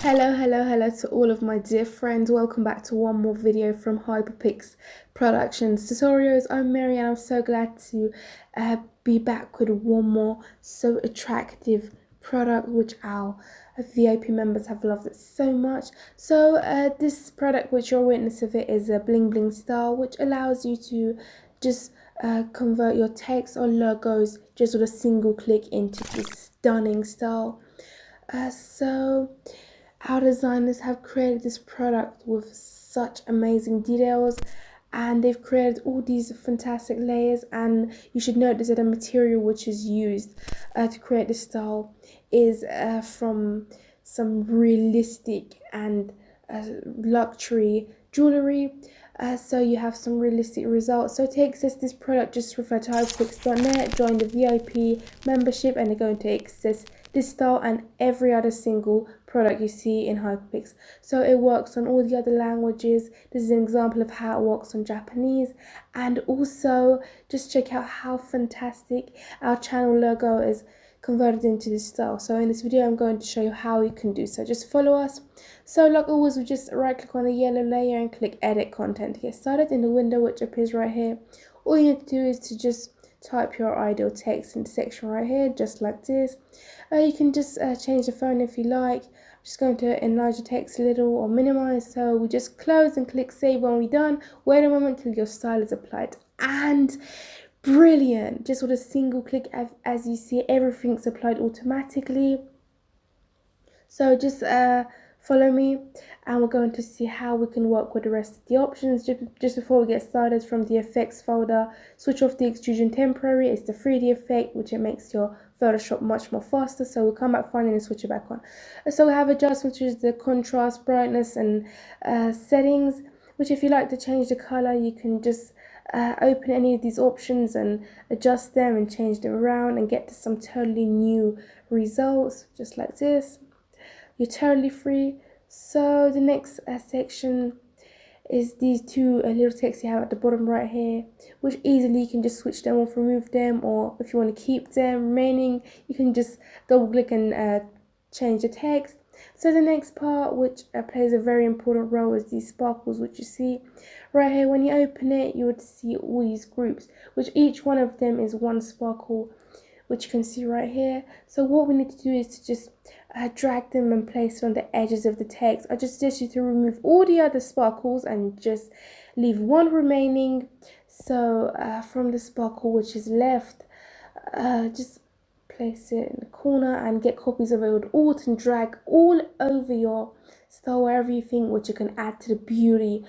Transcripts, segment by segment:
Hello to all of my dear friends. Welcome back to one more video from Hyperpix Productions Tutorials. I'm Mary and I'm so glad to be back with one more so attractive product which our VIP members have loved it so much. So this product which you're witness of it is a Bling Bling style, which allows you to just convert your text or logos just with a single click into this stunning style. So our designers have created this product with such amazing details, and they've created all these fantastic layers. And you should notice that the material which is used to create this style is from some realistic and luxury jewelry. So you have some realistic results. So to access this product, just refer to hyperpix.net, join the VIP membership, and they're going to access this style and every other single product you see in Hyperpix. So it works on all the other languages. This is an example of how it works on Japanese. And also just check out how fantastic our channel logo is converted into this style. So in this video I'm going to show you how you can do so. Just follow us. So like always, we just right click on the yellow layer and click edit content to get started in the window which appears right here. All you need to do is to just type your ideal text in the section right here, just like this. You can just change the font if you like. I'm just going to enlarge the text a little or minimize. So we just close and click save when we're done. Wait a moment till your style is applied. And brilliant! Just with a single click, as you see, everything's applied automatically. So just follow me and we're going to see how we can work with the rest of the options. Just before we get started, from the effects folder, switch off the extrusion temporary. It's the 3D effect, which it makes your Photoshop much more faster. So we'll come back finally and switch it back on. So we have adjustments, which is the contrast, brightness, and settings, which if you like to change the color, you can just open any of these options and adjust them and change them around and get to some totally new results, just like this. You're totally free. So the next section is these two little texts you have at the bottom right here, which easily you can just switch them off, remove them, or if you want to keep them remaining, you can just double click and change the text. So the next part, which plays a very important role, is these sparkles, which you see right here. When you open it, you would see all these groups, which each one of them is one sparkle, which you can see right here. So what we need to do is to just drag them and place it on the edges of the text. I just suggest you to remove all the other sparkles and just leave one remaining. So from the sparkle which is left, just place it in the corner and get copies of it with Alt and drag all over your style wherever you think, which you can add to the beauty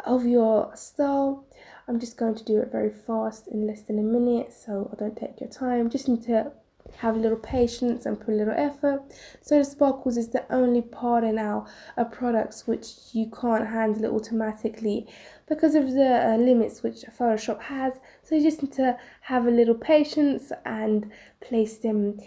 of your style. I'm just going to do it very fast in less than a minute, so I don't take your time. Just need to have a little patience and put a little effort. So the sparkles is the only part in our products which you can't handle it automatically because of the limits which Photoshop has. So you just need to have a little patience and place them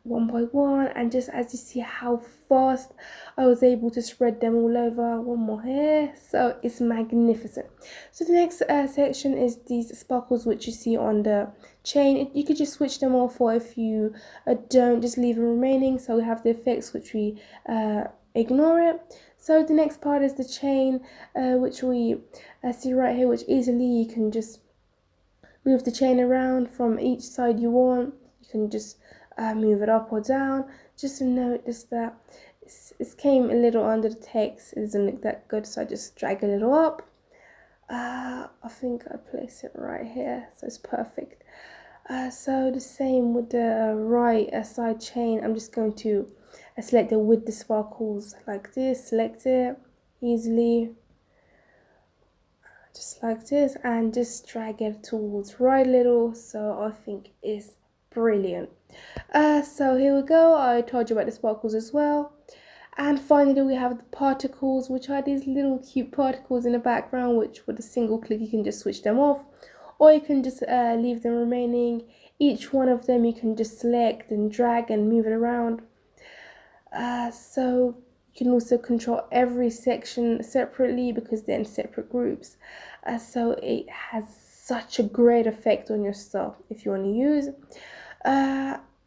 one by one, and just as you see how fast I was able to spread them all over. One more here, so it's magnificent. So the next section is these sparkles which you see on the chain. You could just switch them off, or if you don't, just leave them remaining. So we have the effects which we ignore it. So the next part is the chain, which we see right here, which easily you can just move the chain around from each side you want. You can just move it up or down. Just to notice that it came a little under the text. It doesn't look that good, so I just drag a little up. I think I place it right here, so it's perfect. So the same with the right side chain. I'm just going to select it with the sparkles like this. Select it easily, just like this, and just drag it towards right a little. So I think it's brilliant. So here we go. I told you about the sparkles as well. And finally we have the particles, which are these little cute particles in the background, which with a single click you can just switch them off, or you can just leave them remaining. Each one of them you can just select and drag and move it around. So you can also control every section separately because they're in separate groups. So it has such a great effect on your stuff if you want to use.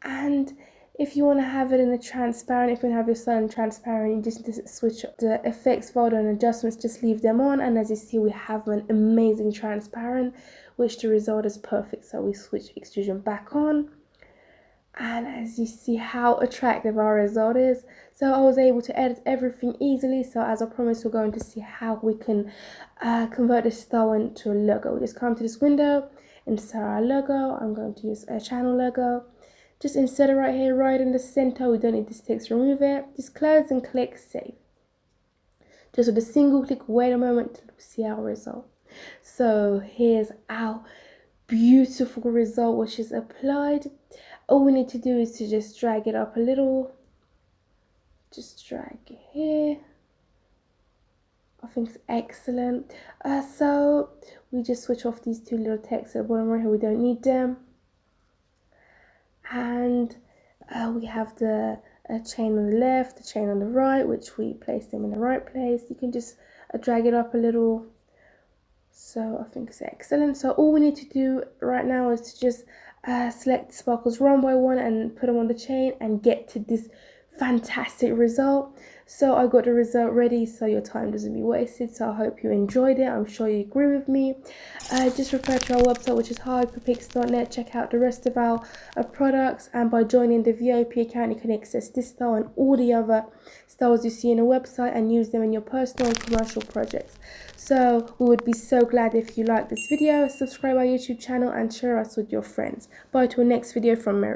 And If you want to have it in a transparent, if you want to have your style in transparent, you just need to switch the effects folder and adjustments, just leave them on. And as you see, we have an amazing transparent, which the result is perfect. So we switch extrusion back on. And as you see how attractive our result is. So I was able to edit everything easily. So as I promised, we're going to see how we can convert this style into a logo. We just come to this window, insert our logo. I'm going to use a channel logo. Just insert it right here, right in the center. We don't need this text, remove it. Just close and click save. Just with a single click, wait a moment to see our result. So here's our beautiful result, which is applied. All we need to do is to just drag it up a little. Just drag it here. I think it's excellent. So we just switch off these two little texts at the bottom right here. We don't need them. And we have the chain on the left, the chain on the right, which we place them in the right place. You can just drag it up a little. So I think it's excellent. So all we need to do right now is to just select sparkles one by one and put them on the chain and get to this fantastic result. So I got the result ready, so your time doesn't be wasted. So I hope you enjoyed it. I'm sure you agree with me. Just refer to our website, which is hyperpix.net. Check out the rest of our products, and by joining the VIP account, you can access this style and all the other styles you see in the website and use them in your personal and commercial projects. So we would be so glad if you like this video, subscribe our YouTube channel and share us with your friends. Bye to our next video from Mary.